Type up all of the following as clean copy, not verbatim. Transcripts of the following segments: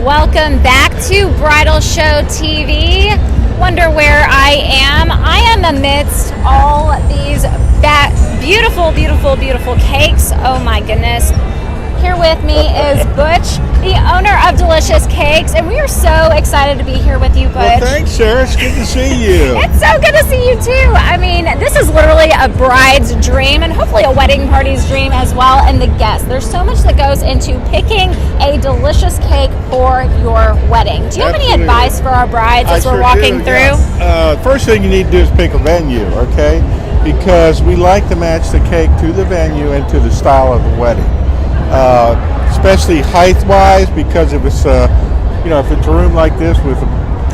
Welcome back to Bridal Show TV. Wonder where I am? I am amidst all these beautiful, beautiful, beautiful cakes. Oh my goodness. Here with me is Butch, the owner of Delicious Cakes, and we are so excited to be here with you, Butch. Well, thanks, Sarah. It's good to see you. It's so good to see you, too. I mean, this is literally a bride's dream and hopefully a wedding party's dream as well, and the guests. There's so much that goes into picking a delicious cake for your wedding. Do you have any advice for our brides as we're walking through? Yeah. First thing you need to do is pick a venue, okay? Because we like to match the cake to the venue and to the style of the wedding. Especially height-wise, because if it's if it's a room like this with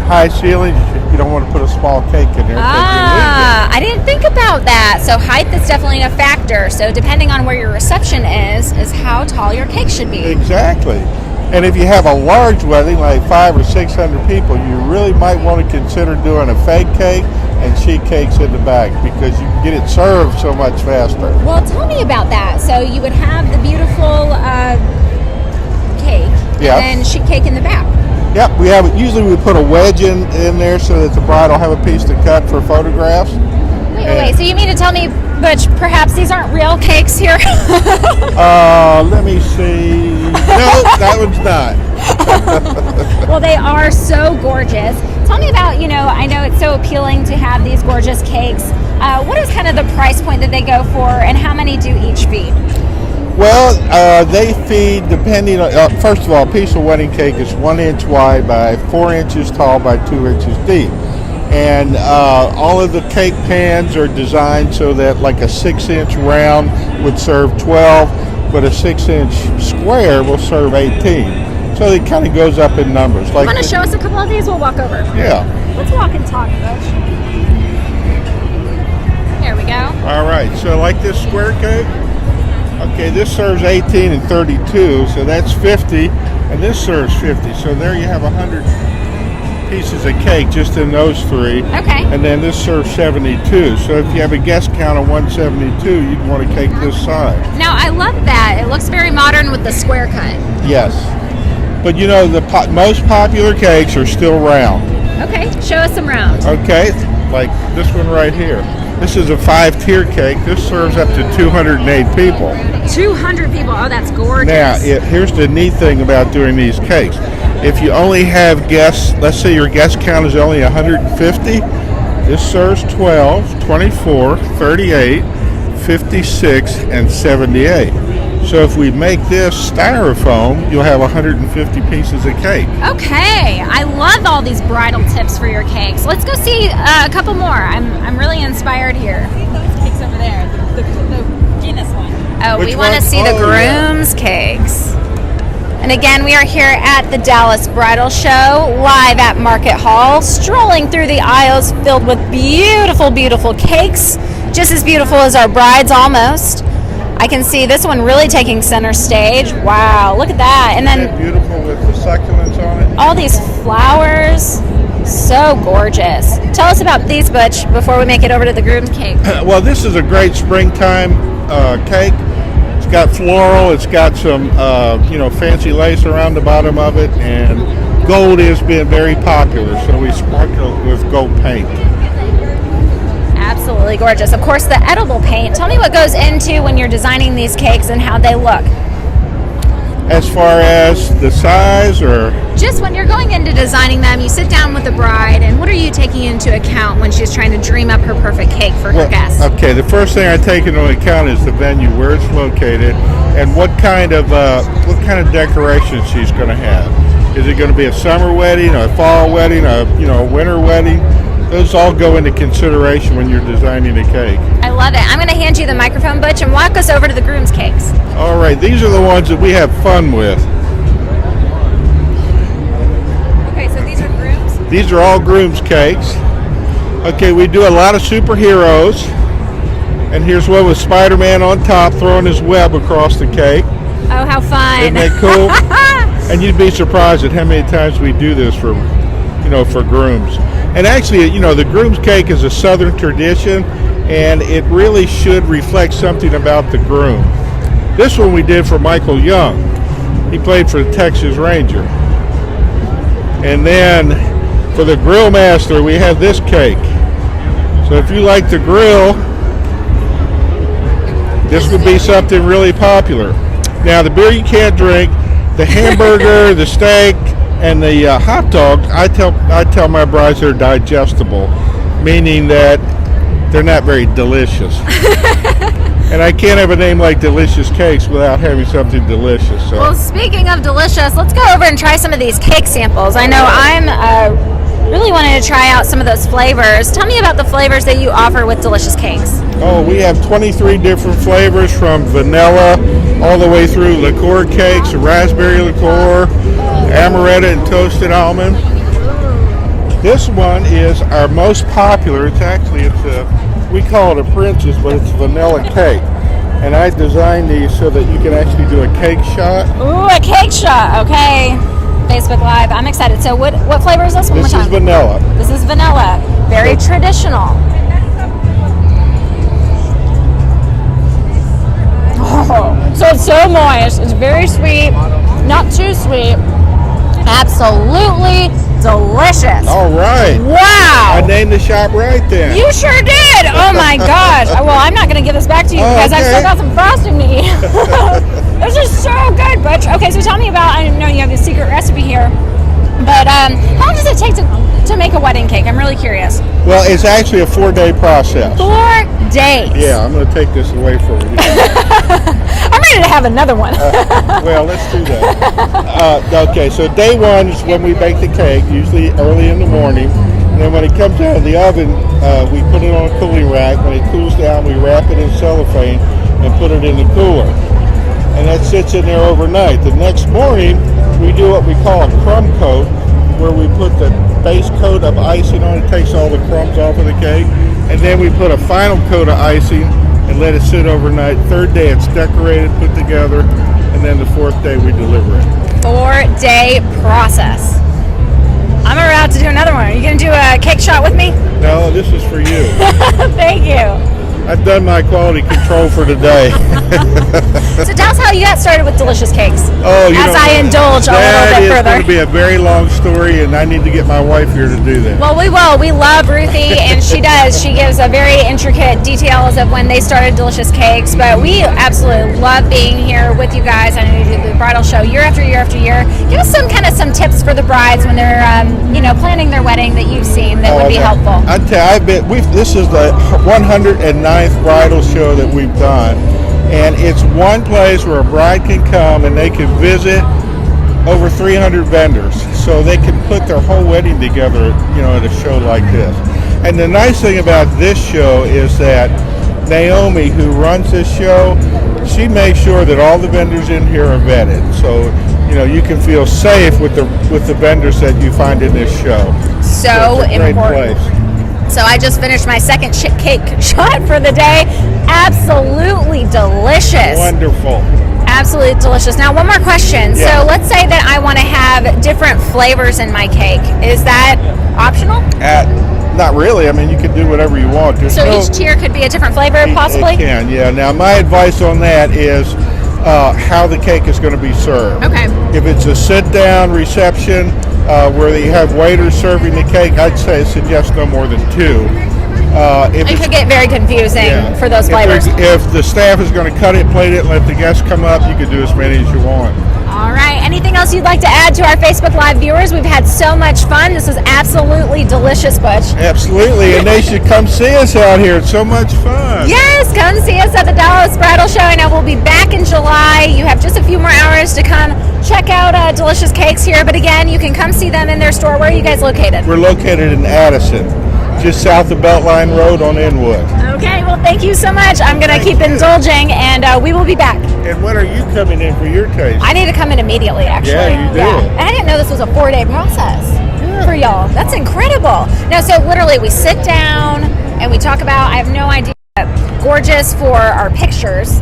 high ceilings, you don't want to put a small cake in there. I didn't think about that. So height is definitely a factor. So depending on where your reception is how tall your cake should be. Exactly. And if you have a large wedding, like 500 or 600 people, you really might want to consider doing a fake cake and sheet cakes in the back, because you can get it served so much faster. Well, tell me about that. So you would have the beautiful cake, yeah, and then sheet cake in the back. Yep, we have. Usually we put a wedge in there so that the bride will have a piece to cut for photographs. Wait. So you mean to tell me, Butch, perhaps these aren't real cakes here? Let me see. No, that one's not. Well, they are so gorgeous. Tell me about, I know it's so appealing to have these gorgeous cakes. What is kind of the price point that they go for, and how many do each feed? Well, they feed depending on, first of all, a piece of wedding cake is 1 inch wide by 4 inches tall by 2 inches deep. And all of the cake pans are designed so that like a 6-inch round would serve 12, but a 6-inch square will serve 18. So it kind of goes up in numbers. Like, want to show us a couple of these? We'll walk over. Yeah. Let's walk and talk, Butch. Here we go. All right. So like this square cake, okay, this serves 18 and 32, so that's 50, and this serves 50. So there you have 100 pieces of cake just in those three. Okay. And then this serves 72. So if you have a guest count of 172, you'd want a cake this size. Now, I love that. It looks very modern with the square cut. Yes. But the most popular cakes are still round. Okay, show us some round. Okay, like this one right here. This is a 5-tier cake. This serves up to 208 people. 200 people. Oh, that's gorgeous. Now, here's the neat thing about doing these cakes. If you only have guests, let's say your guest count is only 150, this serves 12, 24, 38, 56, and 78. So if we make this styrofoam, you'll have 150 pieces of cake. Okay, I love all these bridal tips for your cakes. Let's go see a couple more. I'm really inspired here. Those cakes over there, the Guinness one. Oh, we want to see the groom's cakes. And again, we are here at the Dallas Bridal Show, live at Market Hall, strolling through the aisles filled with beautiful, beautiful cakes, just as beautiful as our brides almost. I can see this one really taking center stage. Wow, look at that. And then beautiful with the succulents on it. All these flowers, so gorgeous. Tell us about these, Butch, before we make it over to the groom's cake. Well, this is a great springtime cake. It's got floral. It's got some, fancy lace around the bottom of it, and gold has been very popular, so we sparkle it with gold paint. Absolutely gorgeous. Of course, the edible paint. Tell me what goes into when you're designing these cakes and how they look. As far as the size, or just when you're going into designing them, you sit down with the bride, and what are you taking into account when she's trying to dream up her perfect cake for her guests? Okay, the first thing I take into account is the venue, where it's located, and what kind of decoration she's going to have. Is it going to be a summer wedding, a fall wedding, a winter wedding? Those all go into consideration when you're designing a cake. I love it. I'm going to hand you the microphone, Butch, and walk us over to the groom's cakes. All right, these are the ones that we have fun with. Okay, so these are grooms? These are all groom's cakes. Okay, we do a lot of superheroes. And here's one with Spider-Man on top throwing his web across the cake. Oh, how fun. Isn't that cool? And you'd be surprised at how many times we do this for grooms. And actually, the groom's cake is a Southern tradition, and it really should reflect something about the groom. This one we did for Michael Young. He played for the Texas Ranger. And then for the grill master, we have this cake. So if you like the grill, this would be something really popular. Now the beer you can't drink, the hamburger, the steak, and the hot dog, I tell my brides they're digestible, meaning that they're not very delicious. And I can't have a name like Delicious Cakes without having something delicious. So. Well, speaking of delicious, let's go over and try some of these cake samples. I know I'm really wanting to try out some of those flavors. Tell me about the flavors that you offer with Delicious Cakes. Oh, we have 23 different flavors, from vanilla all the way through liqueur cakes, raspberry liqueur, amaretto, and toasted almond. This one is our most popular. We call it a princess, but it's vanilla cake. And I designed these so that you can actually do a cake shot. Ooh, a cake shot. Okay. Facebook Live. I'm excited. So what flavor is this? One more time. This is vanilla. This is vanilla. Very traditional. Oh, so it's so moist. It's very sweet. Not too sweet. Absolutely delicious. All right. Wow. I named the shop right then. You sure did. Oh my gosh. Well, I'm not going to give this back to you because I've still got some frosting to eat. This is so good, Butch. Okay, so tell me about, I know you have the secret recipe here, but how long does it take to make a wedding cake? I'm really curious. Well, it's actually a 4-day process. 4 days. Yeah, I'm going to take this away from you. I'm ready to have another one. Well, let's do that. Okay, so day one is when we bake the cake, usually early in the morning. And then when it comes out of the oven, we put it on a cooling rack. When it cools down, we wrap it in cellophane and put it in the cooler. And that sits in there overnight. The next morning, we do what we call a crumb coat, where we put the base coat of icing on it, takes all the crumbs off of the cake. And then we put a final coat of icing and let it sit overnight. Third day, it's decorated, put together, and then the fourth day, we deliver it. 4-day process. I'm about to do another one. Are you going to do a cake shot with me? No, this is for you. Thank you. I've done my quality control for today. So tell us how you got started with Delicious Cakes. Oh, as I indulge a little bit further. That is going to be a very long story, and I need to get my wife here to do that. Well, we will. We love Ruthie, and she does. She gives a very intricate details of when they started Delicious Cakes, but we absolutely love being here with you guys. I know you do the bridal show year after year after year. Give us some tips for the brides when they're planning their wedding that you've seen that would be helpful. I tell you, this is the 109th bridal show that we've done, and it's one place where a bride can come and they can visit over 300 vendors, so they can put their whole wedding together, at a show like this. And the nice thing about this show is that Naomi, who runs this show, she makes sure that all the vendors in here are vetted, so you can feel safe with the vendors that you find in this show. So it's a great important. Place. So I just finished my second cake shot for the day. Absolutely delicious. Wonderful. Absolutely delicious. Now, one more question. Yeah. So let's say that I want to have different flavors in my cake. Is that optional? Not really. I mean, you can do whatever you want. So each tier could be a different flavor, possibly? It can, yeah. Now, my advice on that is how the cake is going to be served. Okay. If it's a sit-down reception where you have waiters serving the cake, I'd say suggest no more than 2. It could get very confusing for those flavors. If the staff is going to cut it, plate it, and let the guests come up, you can do as many as you want. All right. Anything else you'd like to add to our Facebook Live viewers? We've had so much fun. This was absolutely delicious, Butch. Absolutely. And they should come see us out here. It's so much fun. Yes. Come see us at the Dallas Bridal Show. I know we'll be back in July. You have just a few more hours to come check out Delicious Cakes here. But again, you can come see them in their store. Where are you guys located? We're located in Addison, just south of Beltline Road on Inwood. Okay, well, thank you so much. I'm going to keep indulging, and we will be back. And when are you coming in for your taste? I need to come in immediately, actually. Yeah, you do. And I didn't know this was a 4-day process for y'all. That's incredible. No, so literally we sit down and we talk about, I have no idea, gorgeous for our pictures,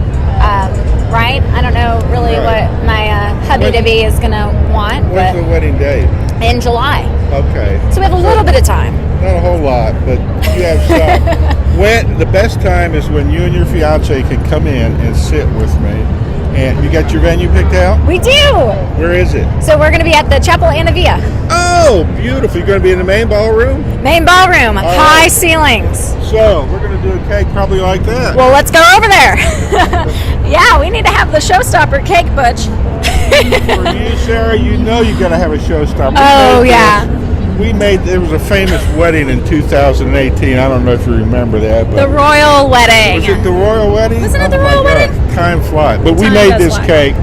right? I don't know really what my hubby-to-be is going to want. When's the wedding date? In July. Okay. So we have a little bit of time. Not a whole lot, but you have some. The best time is when you and your fiance can come in and sit with me And you got your venue picked out? We do. Where is it? So we're going to be at the Chapel Anna Via. Oh, beautiful. You're going to be in the main ballroom? Main ballroom, high right. ceilings. So we're going to do a cake probably like that. Well, let's go over there. Yeah, we need to have the showstopper cake, Butch. For you, Sarah, you know you got to have a showstopper. Oh, yeah. There was a famous wedding in 2018. I don't know if you remember that. But The royal wedding. was it the royal wedding? Wasn't it the my royal gosh, wedding? Time flies. But we Time made does this fly. cake,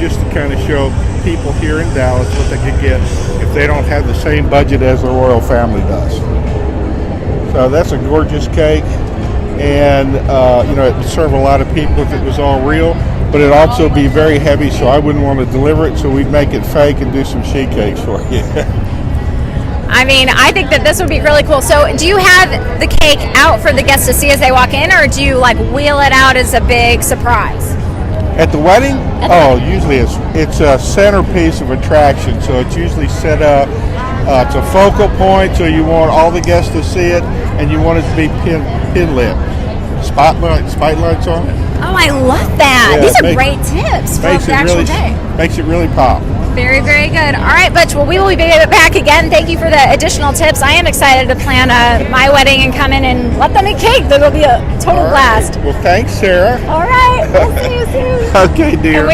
just to kind of show people here in Dallas what they could get if they don't have the same budget as the royal family does. So that's a gorgeous cake, and it would serve a lot of people if it was all real. But it'd also be very heavy, so I wouldn't want to deliver it. So we'd make it fake and do some sheet cakes for you. I mean, I think that this would be really cool. So do you have the cake out for the guests to see as they walk in, or do you like wheel it out as a big surprise? At the wedding? Usually it's a centerpiece of attraction, so it's usually set up. It's a focal point, so you want all the guests to see it, and you want it to be pin lit. Spotlights on it. Oh, I love that. Yeah, These are great tips for the actual day. Makes it really pop. Very, very good. All right, Butch. Well, we will be back again. Thank you for the additional tips. I am excited to plan my wedding and come in and let them eat cake. That'll be a total blast. Well, thanks, Sarah. All right. We'll see you soon. Okay, dear.